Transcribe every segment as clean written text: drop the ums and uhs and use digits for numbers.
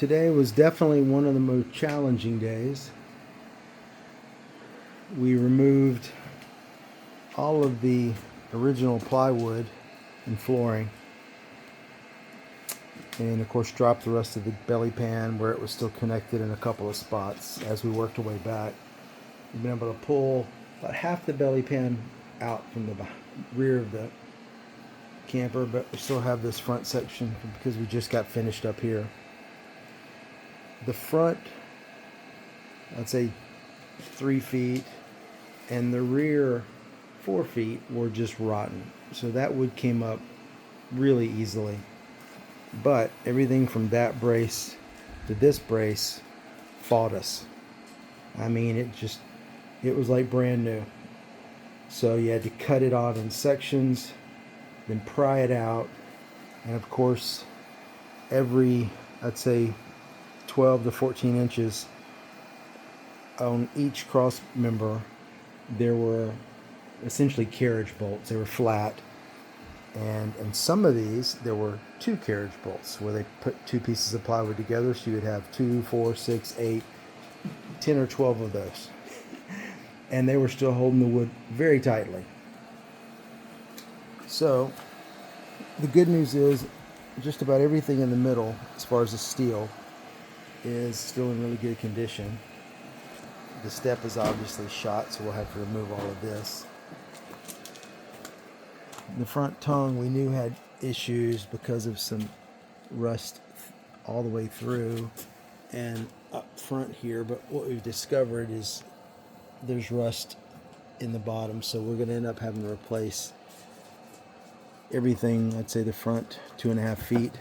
Today was definitely one of the most challenging days. We removed all of the original plywood and flooring, and of course dropped the rest of the belly pan where it was still connected in a couple of spots. As we worked our way back, we've been able to pull about half the belly pan out from the rear of the camper, but we still have this front section because we just got finished up here. The front, I'd say 3 feet, and the rear 4 feet were just rotten. So that wood came up really easily. But everything from that brace to this brace fought us. I mean, it was like brand new. So you had to cut it off in sections, then pry it out, and of course every, I'd say 12 to 14 inches on each cross member there were essentially carriage bolts. They were flat, and some of these there were 2 carriage bolts where they put 2 pieces of plywood together, so you would have 2, 4, 6, 8, 10 or 12 of those, and they were still holding the wood very tightly. So the good news is just about everything in the middle, as far as the steel, is still in really good condition. The step is obviously shot, so we'll have to remove all of this. The front tongue we knew had issues because of some rust all the way through and up front here, but what we've discovered is there's rust in the bottom, so we're going to end up having to replace everything. I'd say the front 2.5 feet,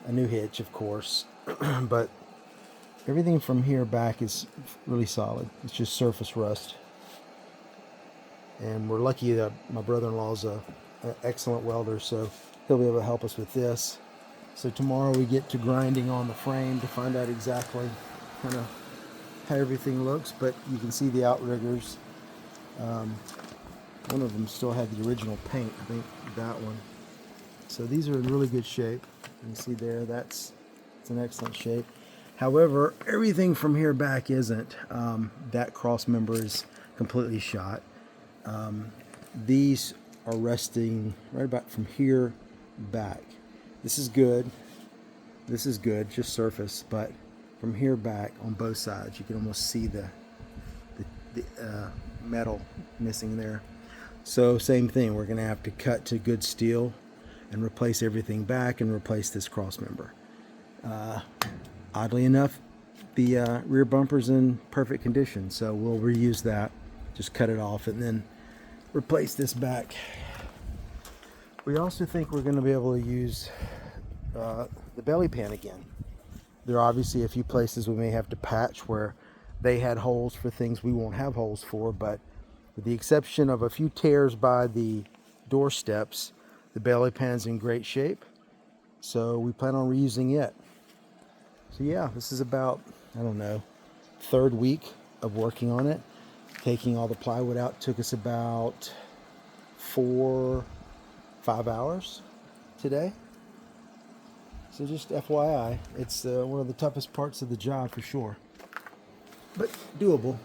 a new hitch of course, but everything from here back is really solid. It's just surface rust, and we're lucky that my brother-in-law's an excellent welder, so he'll be able to help us with this. So tomorrow we get to grinding on the frame to find out exactly kind of how everything looks, but you can see the outriggers. One of them still had the original paint, I think that one. So these are in really good shape. You can see there, it's in excellent shape. However, everything from here back isn't. That cross member is completely shot. These are resting right about from here back. This is good. This is good, just surface, but from here back on both sides, you can almost see the metal missing there. So same thing, we're going to have to cut to good steel and replace everything back and replace this cross member. Oddly enough, the rear bumper's in perfect condition, so we'll reuse that, just cut it off and then replace this back. We also think we're going to be able to use the belly pan again. There are obviously a few places we may have to patch where they had holes for things we won't have holes for, but with the exception of a few tears by the door steps, the belly pan's in great shape, so we plan on reusing it. So yeah, this is about, I don't know, 3rd week of working on it. Taking all the plywood out took us about 4-5 hours today. So just FYI, it's one of the toughest parts of the job for sure, but doable.